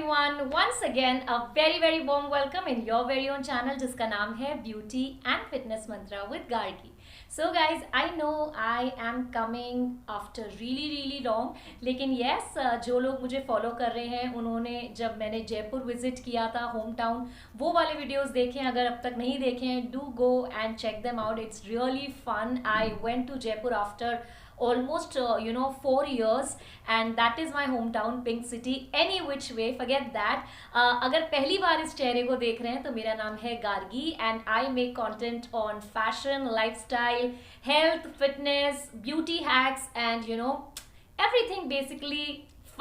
everyone, once again a very warm welcome in your very own channel जिसका नाम है Beauty and Fitness Mantra with Gargi. So guys, I know I am coming after really long, लेकिन yes, जो लोग मुझे follow कर रहे हैं उन्होंने जब मैंने जयपुर विजिट किया था होम टाउन, वो वाले वीडियोस देखें. अगर अब तक नहीं देखे हैं, do go and check them out. It's really fun. I went to Jaipur after almost 4 years, and that is my hometown, Pink City. Any which way, forget that. अगर पहली बार इस चेहरे को देख रहे हैं तो मेरा नाम है Gargi and I make content on fashion, lifestyle, health, fitness, beauty hacks and everything basically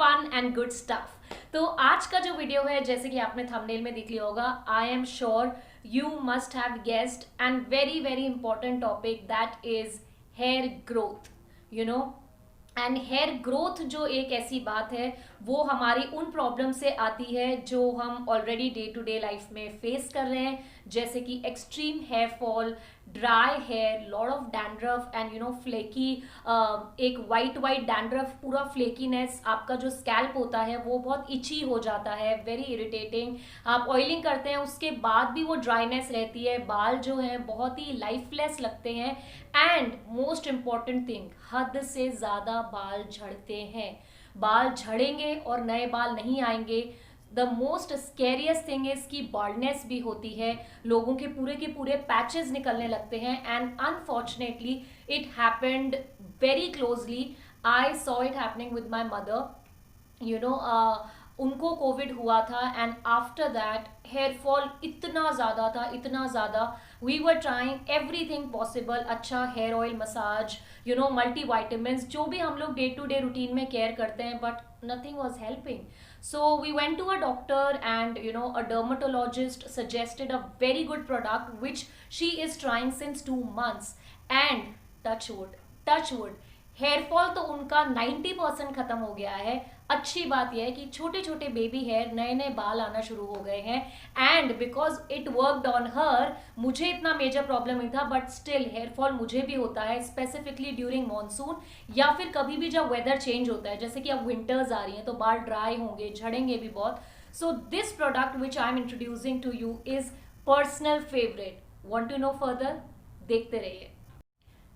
fun and good stuff. तो आज का जो वीडियो है, जैसे कि आपने थंबनेल में देख लिया होगा, I am sure you must have guessed and very important topic, that is hair growth. And hair growth जो एक ऐसी बात है वो हमारी उन प्रॉब्लम से आती है जो हम already day to day life में फेस कर रहे हैं, जैसे कि extreme hair fall, dry hair, lot of dandruff and flaky, एक वाइट डैंड्रफ, पूरा फ्लेकीनेस. आपका जो स्कैल्प होता है वो बहुत इची हो जाता है, वेरी इरिटेटिंग. आप ऑयलिंग करते हैं उसके बाद भी वो ड्राइनेस रहती है, बाल जो हैं बहुत ही लाइफलेस लगते हैं. एंड मोस्ट इम्पॉर्टेंट थिंग, हद से ज़्यादा बाल झड़ते हैं. बाल झड़ेंगे और नए बाल नहीं आएंगे. The most scariest thing is कि बाल्डनेस भी होती है, लोगों के पूरे पैचेस निकलने लगते हैं. And unfortunately it happened very closely. I saw it happening with my mother. उनको कोविड हुआ था and after that hair fall इतना ज़्यादा. We were trying everything possible, अच्छा hair oil, massage, multi vitamins, जो भी हम लोग डे टू डे रूटीन में केयर करते हैं, but nothing was helping. So we went to a doctor and a dermatologist suggested a very good product which she is trying since 2 months, and touch wood, hair fall तो उनका 90% खत्म हो गया है. अच्छी बात यह है कि छोटे बेबी हेयर, नए बाल आना शुरू हो गए हैं. And because it worked on her, मुझे इतना मेजर प्रॉब्लम नहीं था, बट स्टिल हेयर फॉल मुझे भी होता है, स्पेसिफिकली ड्यूरिंग मॉनसून या फिर कभी भी जब वेदर चेंज होता है, जैसे कि अब विंटर्स आ रही हैं तो बाल ड्राई होंगे, झड़ेंगे भी बहुत. So this product which I am introducing to you is personal favourite. Want to know further? देखते रहिए.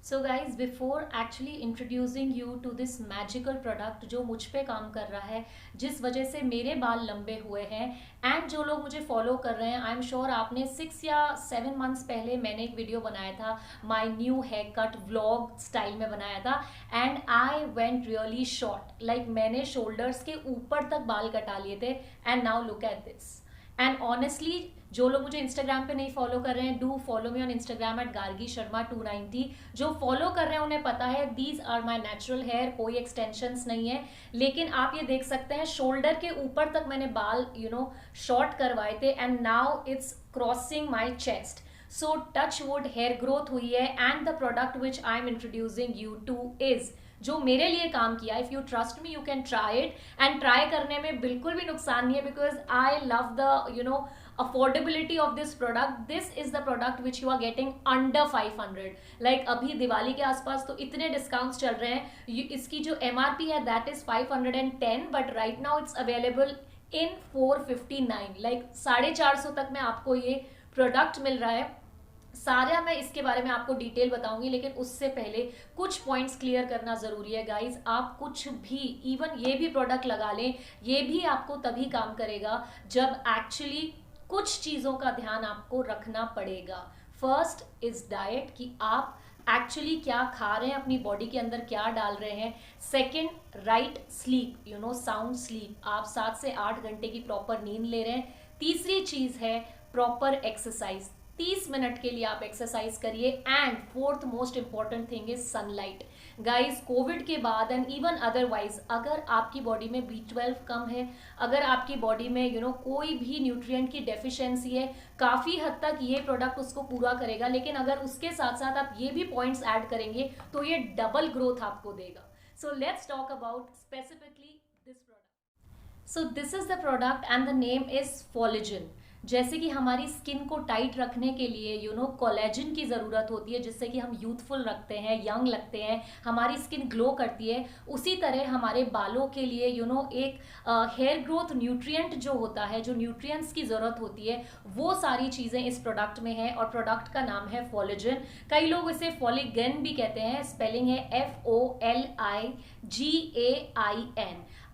So guys, before actually introducing you to this magical product जो मुझ पे काम कर रहा है, जिस वजह से मेरे बाल लंबे हुए हैं, एंड जो लोग मुझे फॉलो कर रहे हैं, आई एम श्योर आपने 6 या 7 मंथ्स पहले मैंने एक वीडियो बनाया था, my new haircut vlog style में बनाया था. And I went really short, like मैंने शोल्डर्स के ऊपर तक बाल कटा लिए थे. And now look at this. And honestly जो लोग मुझे इंस्टाग्राम पे नहीं फॉलो कर रहे हैं, do follow me on Instagram at Gargi Sharma 290. जो फॉलो कर रहे हैं उन्हें पता है these are my natural hair, कोई एक्सटेंशंस नहीं है. लेकिन आप ये देख सकते हैं शोल्डर के ऊपर तक मैंने बाल शॉर्ट करवाए थे, and now it's crossing my chest. So touch wood, hair growth हुई है. And the product which I am introducing you to is, जो मेरे लिए काम किया, if you trust me you can try it. And try करने में बिल्कुल भी नुकसान नहीं है, because I love the affordability of this product. This is the product which you are getting under 500. like अभी दिवाली के आसपास तो इतने डिस्काउंट्स चल रहे हैं. इसकी जो MRP है that is 510, but right now it's available in 459. like 450 तक में आपको ये प्रोडक्ट मिल रहा है. सारा मैं इसके बारे में आपको डिटेल बताऊंगी, लेकिन उससे पहले कुछ पॉइंट्स क्लियर करना ज़रूरी है गाइज. आप कुछ भी, इवन ये भी प्रोडक्ट लगा लें, ये भी आपको तभी काम करेगा जब एक्चुअली कुछ चीज़ों का ध्यान आपको रखना पड़ेगा. फर्स्ट इज डाइट, कि आप एक्चुअली क्या खा रहे हैं, अपनी बॉडी के अंदर क्या डाल रहे हैं. Second, right sleep, sound sleep, आप 7 से 8 घंटे की प्रॉपर नींद ले रहे हैं. तीसरी चीज़ है प्रॉपर एक्सरसाइज, 30 मिनट के लिए आप एक्सरसाइज करिए. And fourth most important thing is sunlight. Guys, Covid के बाद एंड इवन अदरवाइज अगर आपकी बॉडी में B12 कम है, अगर आपकी बॉडी में कोई भी न्यूट्रिएंट की डेफिशिएंसी है, काफ़ी हद तक ये प्रोडक्ट उसको पूरा करेगा. लेकिन अगर उसके साथ साथ आप ये भी पॉइंट्स ऐड करेंगे तो ये डबल ग्रोथ आपको देगा. सो let's talk about specifically this product. So this is the product and the name is Foligen. जैसे कि हमारी स्किन को टाइट रखने के लिए कोलेजन की ज़रूरत होती है, जिससे कि हम यूथफुल रखते हैं, यंग लगते हैं, हमारी स्किन ग्लो करती है। उसी तरह हमारे बालों के लिए एक हेयर ग्रोथ न्यूट्रिएंट जो होता है, जो न्यूट्रिएंट्स की ज़रूरत होती है, वो सारी चीज़ें इस प्रोडक्ट में है। और प्रोडक्ट का नाम है फॉलिजन। कई लोग इसे फॉलिगन भी कहते हैं, स्पेलिंग है FOLIGAIN।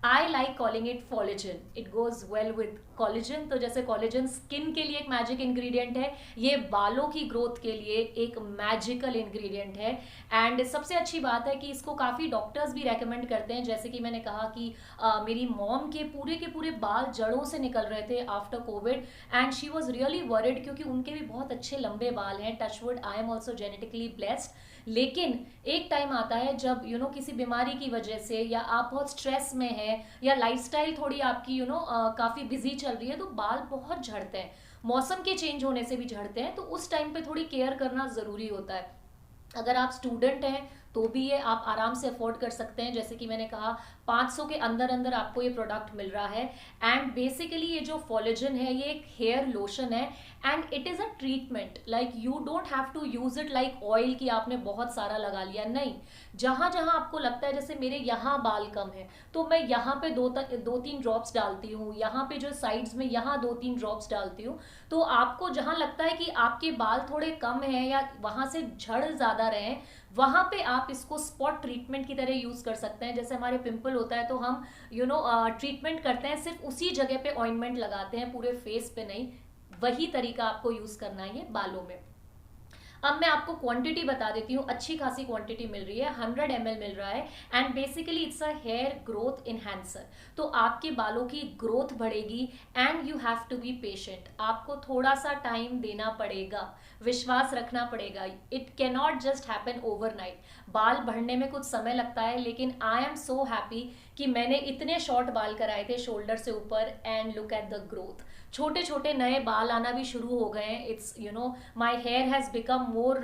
I like calling it Foligain, it goes well with collagen. तो जैसे कॉलेजन स्किन के लिए एक मैजिक इंग्रेडिएंट है, ये बालों की ग्रोथ के लिए एक मैजिकल इंग्रेडिएंट है। एंड सबसे अच्छी बात है कि इसको काफ़ी डॉक्टर्स भी रेकमेंड करते हैं। जैसे कि मैंने कहा कि मेरी मॉम के पूरे बाल जड़ों से निकल रहे थे after covid, and she was really worried, क्योंकि उनके भी बहुत अच्छे लंबे बाल हैं। Touchwood, I am also genetically blessed. लेकिन एक टाइम आता है जब किसी बीमारी की वजह से, या आप बहुत स्ट्रेस में है, या लाइफस्टाइल थोड़ी आपकी काफ़ी बिजी चल रही है, तो बाल बहुत झड़ते हैं। मौसम के चेंज होने से भी झड़ते हैं, तो उस टाइम पे थोड़ी केयर करना ज़रूरी होता है। अगर आप स्टूडेंट हैं तो भी ये आप आराम से अफोर्ड कर सकते हैं। जैसे कि मैंने कहा 500 के अंदर अंदर आपको ये प्रोडक्ट मिल रहा है। एंड बेसिकली ये जो फॉलिजन है, ये एक हेयर लोशन है, and it is a treatment. Like you don't have to use it like oil कि आपने बहुत सारा लगा लिया, नहीं। जहाँ जहाँ आपको लगता है, जैसे मेरे यहाँ बाल कम है तो मैं यहाँ पे दो तीन ड्रॉप्स डालती हूँ, यहाँ पे जो साइड्स में यहाँ 2-3 ड्रॉप्स डालती हूँ। तो आपको जहाँ लगता है कि आपके बाल थोड़े कम हैं या वहाँ से झड़ ज़्यादा रहे हैं, वहाँ पे आप इसको स्पॉट ट्रीटमेंट की तरह यूज़ कर सकते हैं। जैसे हमारे पिंपल होता है तो हम ट्रीटमेंट करते हैं, सिर्फ उसी जगह पे ऑइंटमेंट लगाते हैं, पूरे फेस पे नहीं। वही तरीका आपको यूज़ करना है ये बालों में। अब मैं आपको क्वांटिटी बता देती हूँ, अच्छी खासी क्वांटिटी मिल रही है, 100 ml मिल रहा है। And basically it's a hair growth enhancer. तो आपके बालों की ग्रोथ बढ़ेगी, and you have to be patient. आपको थोड़ा सा टाइम देना पड़ेगा, विश्वास रखना पड़ेगा। It can not just happen overnight. बाल बढ़ने में कुछ समय लगता है, लेकिन आई एम सो हैप्पी कि मैंने इतने शॉर्ट बाल कराए थे शोल्डर से ऊपर, and look at the growth. छोटे छोटे नए बाल आना भी शुरू हो गए हैं। It's my hair has become more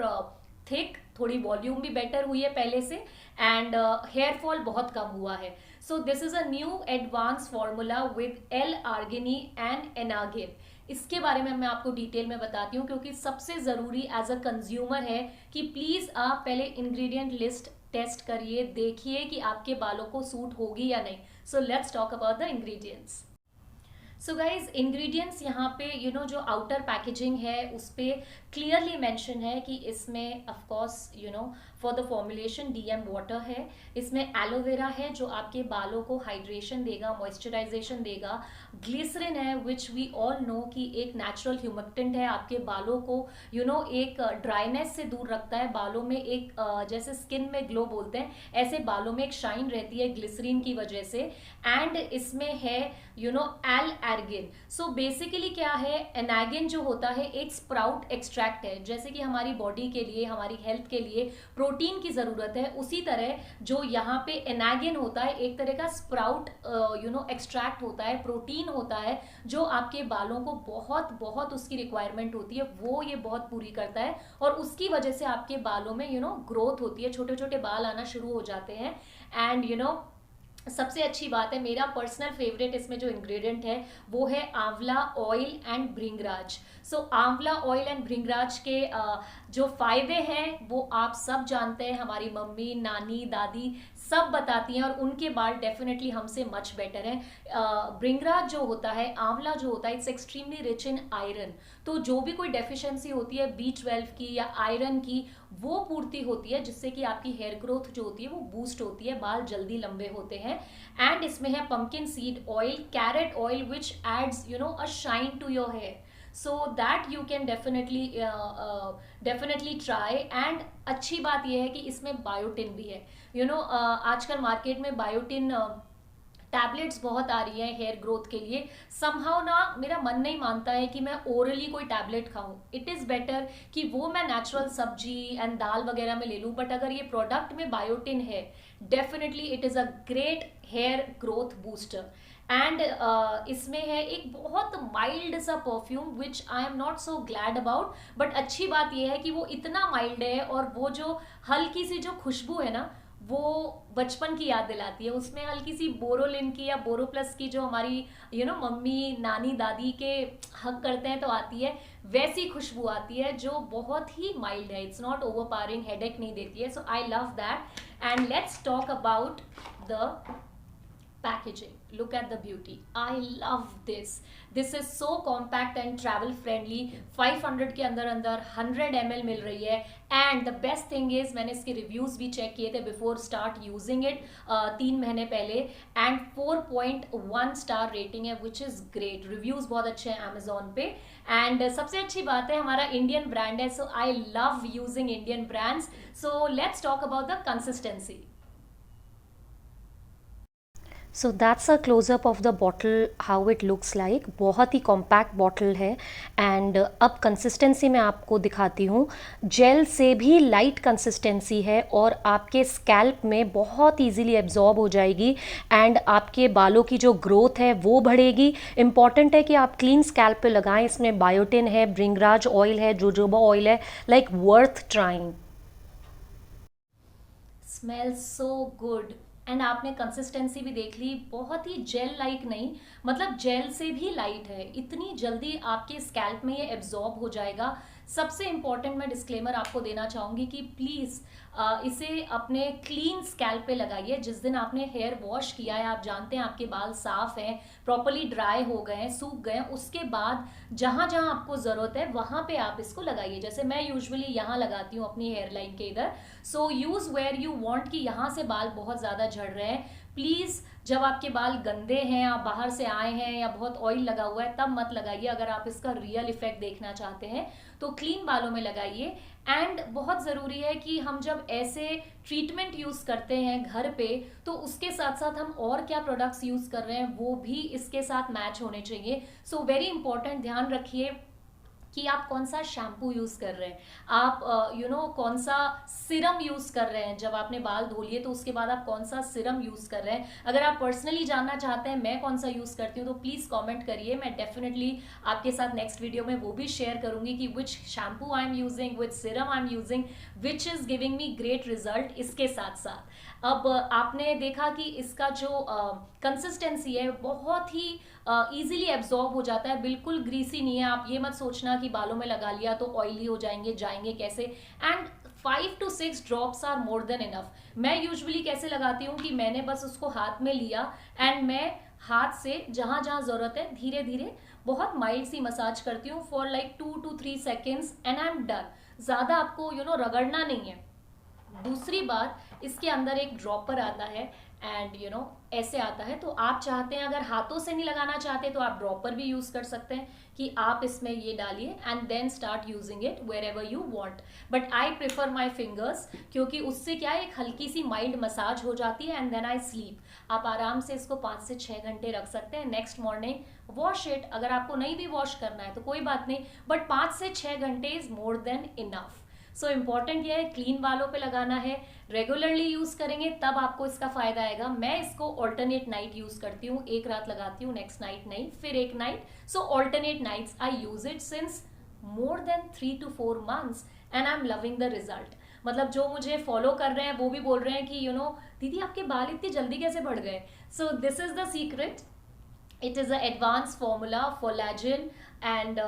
thick, थोड़ी वॉल्यूम भी बेटर हुई है पहले से, एंड हेयर फॉल बहुत कम हुआ है। So this is a new advance formula with L-arginine and Anagain. इसके बारे में मैं आपको डिटेल में बताती हूँ, क्योंकि सबसे ज़रूरी एज अ कंज्यूमर है कि प्लीज़ आप पहले इंग्रेडिएंट लिस्ट टेस्ट करिए, देखिए कि आपके बालों को सूट होगी या नहीं। सो let's talk about the ingredients. So guys, ingredients यहाँ पे जो आउटर पैकेजिंग है उस पर क्लियरली मेंशन है कि इसमें of course for the formulation DM water है, इसमें एलोवेरा है जो आपके बालों को हाइड्रेशन देगा, मॉइस्चराइजेशन देगा। ग्लिसरिन है विच वी ऑल नो कि एक नेचुरल ह्यूमिक्टेंट है, आपके बालों को एक ड्राइनेस से दूर रखता है। बालों में एक जैसे स्किन में ग्लो बोलते हैं, ऐसे बालों में एक शाइन रहती है ग्लिसरीन की वजह से। एंड इसमें है L-arginine। सो बेसिकली क्या है, एनागिन जो होता है एक स्प्राउट एक्सट्रैक्ट है। जैसे कि हमारी बॉडी के लिए, हमारी हेल्थ के लिए प्रोटीन की ज़रूरत है, उसी तरह जो यहाँ पे एनागिन होता है एक तरह का स्प्राउट एक्सट्रैक्ट होता है, प्रोटीन होता है, जो आपके बालों को बहुत बहुत उसकी रिक्वायरमेंट होती है, वो ये बहुत पूरी करता है। और उसकी वजह से आपके बालों में ग्रोथ होती है, छोटे छोटे बाल आना शुरू हो जाते हैं। एंड सबसे अच्छी बात है, मेरा पर्सनल फेवरेट इसमें जो इंग्रेडिएंट है वो है आंवला ऑयल एंड भृंगराज। सो आंवला ऑयल एंड भृंगराज के जो फायदे हैं वो आप सब जानते हैं, हमारी मम्मी, नानी, दादी सब बताती हैं, और उनके बाल डेफिनेटली हमसे मच बेटर हैं। भृंगराज जो होता है, आंवला जो होता है, it's extremely rich in iron. तो जो भी कोई डेफिशिएंसी होती है B12 की या आयरन की, वो पूर्ति होती है, जिससे कि आपकी हेयर ग्रोथ जो होती है वो बूस्ट होती है, बाल जल्दी लंबे होते हैं। एंड इसमें है pumpkin seed oil, carrot oil which adds a shine to your hair, so that you can definitely try. And अच्छी बात यह है कि इसमें बायोटिन भी है। आजकल मार्केट में बायोटिन टैबलेट्स बहुत आ रही हैं हेयर ग्रोथ के लिए। समहाउ ना मेरा मन नहीं मानता है कि मैं ओरली कोई टैबलेट खाऊं। इट इज़ बेटर कि वो मैं नेचुरल सब्जी एंड दाल वगैरह में ले लूं। बट अगर ये प्रोडक्ट में बायोटिन है, definitely it is a great hair growth booster. And इसमें है एक बहुत माइल्ड सा perfume which I am not so glad about. But अच्छी बात यह है कि वो इतना माइल्ड है, और वो जो हल्की सी जो खुशबू है ना, वो बचपन की याद दिलाती है। उसमें हल्की सी बोरोलिन की या बोरो प्लस की जो हमारी मम्मी नानी दादी के हक करते हैं तो आती है, वैसी खुशबू आती है जो बहुत ही माइल्ड है। इट्स नॉट ओवरपावरिंग, हेडेक नहीं देती है। So I love that. And let's talk about the packaging. Look at the beauty. I love this. This is so compact and travel friendly. 500 के अंदर अंदर 100 ml मिल रही है। And the best thing is, मैंने इसके रिव्यूज भी check किए थे बिफोर स्टार्ट यूजिंग इट 3 महीने पहले, एंड 4.1 स्टार रेटिंग है, विच इज ग्रेट। रिव्यूज बहुत अच्छे हैं अमेजोन पे। एंड सबसे अच्छी बात है हमारा इंडियन ब्रांड है, so I love using Indian brands. So let's talk about the consistency. So that's a closeup of the bottle, how it looks like. बहुत ही कॉम्पैक्ट बॉटल है। एंड अब कंसिस्टेंसी मैं आपको दिखाती हूँ। जेल से भी लाइट कंसिस्टेंसी है और आपके स्कैल्प में बहुत इजीली एब्जॉर्ब हो जाएगी एंड आपके बालों की जो ग्रोथ है वो बढ़ेगी। इंपॉर्टेंट है कि आप क्लीन स्कैल्प पे लगाएं। इसमें बायोटिन है, ब्रिंगराज ऑयल है, जोजोबा ऑयल है, like worth trying. Smell so good. And आपने कंसिस्टेंसी भी देख ली, बहुत ही जेल लाइक नहीं, मतलब जेल से भी लाइट है। इतनी जल्दी आपके स्कैल्प में ये एब्जॉर्ब हो जाएगा। सबसे इंपॉर्टेंट मैं डिस्क्लेमर आपको देना चाहूंगी कि प्लीज़ इसे अपने क्लीन स्कैल्प पे लगाइए। जिस दिन आपने हेयर वॉश किया है, आप जानते हैं आपके बाल साफ हैं, प्रॉपरली ड्राई हो गए हैं, सूख गए हैं, उसके बाद जहां जहां आपको ज़रूरत है वहां पे आप इसको लगाइए। जैसे मैं यूजुअली यहाँ लगाती हूँ अपनी हेयर लाइन के इधर। So use where you want. कि यहाँ से बाल बहुत ज़्यादा झड़ रहे हैं, प्लीज़ जब आपके बाल गंदे हैं, आप बाहर से आए हैं या बहुत ऑयल लगा हुआ है, तब मत लगाइए। अगर आप इसका रियल इफेक्ट देखना चाहते हैं तो क्लीन बालों में लगाइए। एंड बहुत ज़रूरी है कि हम जब ऐसे ट्रीटमेंट यूज़ करते हैं घर पे, तो उसके साथ साथ हम और क्या प्रोडक्ट्स यूज़ कर रहे हैं वो भी इसके साथ मैच होने चाहिए। सो वेरी इंपॉर्टेंट, ध्यान रखिए कि आप कौन सा शैम्पू यूज़ कर रहे हैं, आप कौन सा सिरम यूज़ कर रहे हैं। जब आपने बाल धो लिए तो उसके बाद आप कौन सा सिरम यूज़ कर रहे हैं। अगर आप पर्सनली जानना चाहते हैं मैं कौन सा यूज़ करती हूँ तो प्लीज़ कमेंट करिए। मैं डेफिनेटली आपके साथ नेक्स्ट वीडियो में वो भी शेयर करूँगी कि which shampoo I am using, which serum I am using, which is giving me great result. इसके साथ साथ अब आपने देखा कि इसका जो कंसिस्टेंसी है बहुत ही ईजिली एब्जॉर्ब हो जाता है, बिल्कुल ग्रीसी नहीं है। आप ये मत सोचना कि बालों में लगा लिया तो ऑयली हो जाएंगे, जाएंगे कैसे। And 5 to 6 drops are more than enough. मैं यूजुअली कैसे लगाती हूँ कि मैंने बस उसको हाथ में लिया एंड मैं हाथ से जहाँ जहाँ ज़रूरत है धीरे धीरे बहुत माइल्ड सी मसाज करती हूँ for like 2 to 3 seconds and I am done. ज़्यादा आपको रगड़ना नहीं है। दूसरी बात, इसके अंदर एक ड्रॉपर आता है एंड ऐसे आता है। तो आप चाहते हैं, अगर हाथों से नहीं लगाना चाहते तो आप ड्रॉपर भी यूज कर सकते हैं कि आप इसमें ये डालिए and then start using it wherever you want. But I prefer my fingers, क्योंकि उससे क्या है, एक हल्की सी माइल्ड मसाज हो जाती है एंड देन आई स्लीप। आप आराम से इसको 5 से 6 घंटे रख सकते हैं। Next morning wash it. अगर आपको नहीं भी वॉश करना है तो कोई बात नहीं, बट 5 से 6 घंटे is more than enough. So important ये है, क्लीन बालों पे लगाना है, रेगुलरली यूज करेंगे तब आपको इसका फायदा आएगा। मैं इसको ऑल्टरनेट नाइट यूज करती हूँ, एक रात लगाती हूँ, नेक्स्ट नाइट नहीं, फिर एक night. So alternate nights I use it since more than 3 to 4 months and I am loving the result. मतलब जो मुझे फॉलो कर रहे हैं वो भी बोल रहे हैं कि दीदी आपके बाल इतनी जल्दी कैसे बढ़ गए। So this is the secret. It is a advance formula collagen and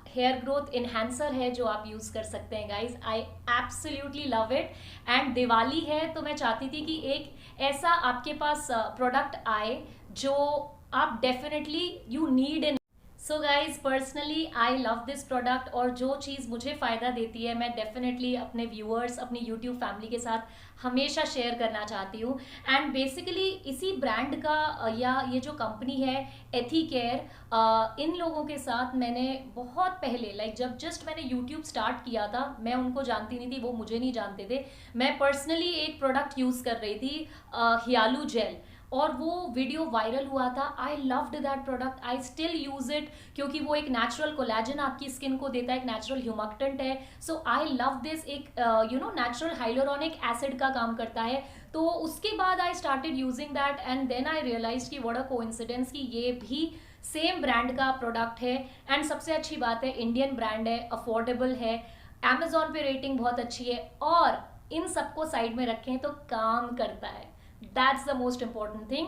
hair growth enhancer है जो आप यूज़ कर सकते हैं guys. I absolutely love it. And Diwali है तो मैं चाहती थी कि एक ऐसा आपके पास प्रोडक्ट आए जो आप definitely you need in. So guys personally I love this product, और जो चीज़ मुझे फ़ायदा देती है मैं डेफिनेटली अपने व्यूअर्स, अपनी यूट्यूब फैमिली के साथ हमेशा शेयर करना चाहती हूँ। एंड बेसिकली इसी ब्रांड का या ये जो कंपनी है एथिकेयर, इन लोगों के साथ मैंने बहुत पहले, लाइक जब जस्ट मैंने यूट्यूब स्टार्ट किया था, मैं उनको जानती नहीं थी, वो मुझे नहीं जानते थे। मैं पर्सनली एक प्रोडक्ट यूज़ कर रही थी, हियालू जेल, और वो वीडियो वायरल हुआ था। I loved that product, I still use it, क्योंकि वो एक नेचुरल कोलेजन आपकी स्किन को देता है, एक नेचुरल ह्यूमक्टेंट है। So I love this. एक नेचुरल हाइलोरॉनिक एसिड का काम करता है। तो उसके बाद I started using that and then I realise कि व्हाट अ कोइंसिडेंस कि ये भी सेम ब्रांड का प्रोडक्ट है। एंड सबसे अच्छी बात है, इंडियन ब्रांड है, अफोर्डेबल है, अमेजोन पे रेटिंग बहुत अच्छी है, और इन सबको साइड में रखें तो काम करता है। That's the most important thing.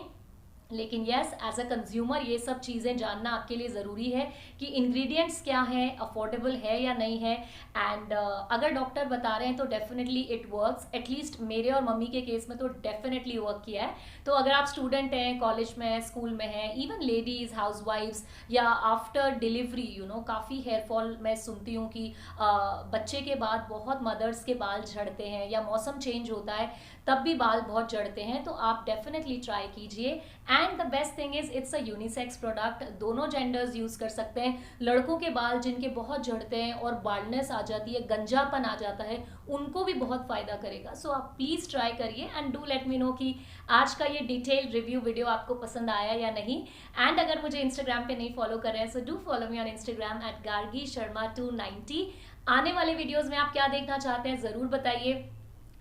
लेकिन यस, एज अ कंज्यूमर ये सब चीज़ें जानना आपके लिए ज़रूरी है कि इंग्रेडिएंट्स क्या हैं, अफोर्डेबल है या नहीं है। एंड अगर डॉक्टर बता रहे हैं तो डेफिनेटली इट वर्क्स। एटलीस्ट मेरे और मम्मी के केस में तो डेफिनेटली वर्क किया है। तो अगर आप स्टूडेंट हैं, कॉलेज में हैं, स्कूल में हैं, इवन लेडीज़ हाउसवाइफ्स, या आफ्टर डिलीवरी काफ़ी हेयर फॉल मैं सुनती हूँ कि बच्चे के बाद बहुत मदर्स के बाल झड़ते हैं, या मौसम चेंज होता है तब भी बाल बहुत झड़ते हैं, तो आप डेफिनेटली ट्राई कीजिए। And the best thing is it's a unisex product, दोनों जेंडर्स यूज़ कर सकते हैं। लड़कों के बाल जिनके बहुत झड़ते हैं और बाल्डनेस आ जाती है, गंजापन आ जाता है, उनको भी बहुत फ़ायदा करेगा। सो आप प्लीज़ ट्राई करिए and do let me know कि आज का ये डिटेल रिव्यू वीडियो आपको पसंद आया या नहीं। एंड अगर मुझे इंस्टाग्राम पे नहीं फॉलो कर रहे हैं, so do follow me on Instagram @gargisharma290। आने वाले वीडियोज़ में आप क्या देखना चाहते हैं ज़रूर बताइए।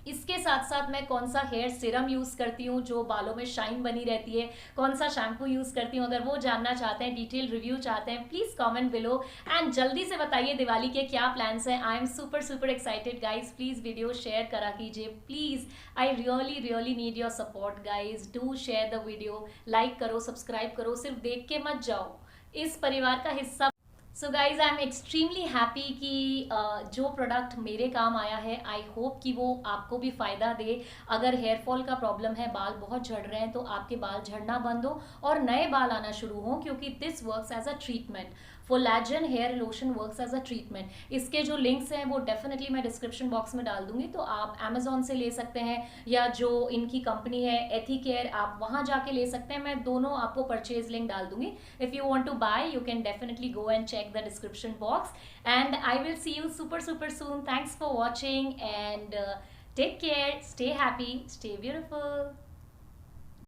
इसके साथ साथ मैं कौन सा हेयर सीरम यूज़ करती हूँ जो बालों में शाइन बनी रहती है, कौन सा शैम्पू यूज़ करती हूँ, अगर वो जानना चाहते हैं, डिटेल रिव्यू चाहते हैं, प्लीज़ कमेंट बिलो। एंड जल्दी से बताइए दिवाली के क्या प्लान्स हैं। I am super super excited guys. Please video share करा कीजिए please. I really really need your support guys. Do share the video, like करो, सब्सक्राइब करो, सिर्फ देख के मत जाओ, इस परिवार का हिस्सा। So guys I am extremely happy कि जो प्रोडक्ट मेरे काम आया है, आई होप कि वो आपको भी फ़ायदा दे। अगर हेयर फॉल का प्रॉब्लम है, बाल बहुत झड़ रहे हैं, तो आपके बाल झड़ना बंद हो और नए बाल आना शुरू हो, क्योंकि this works as a treatment. Foligain hair lotion works as a treatment. इसके जो लिंक्स हैं वो डेफिनेटली मैं डिस्क्रिप्शन बॉक्स में डाल दूंगी, तो आप अमेजोन से ले सकते हैं, या जो इनकी कंपनी है एथिकेयर, आप वहाँ जाके ले सकते हैं। मैं दोनों आपको परचेज लिंक डाल दूंगी। If you want to buy, you can definitely go and check the description box, and I will see you super soon. Thanks for watching, and take care, stay happy, stay beautiful.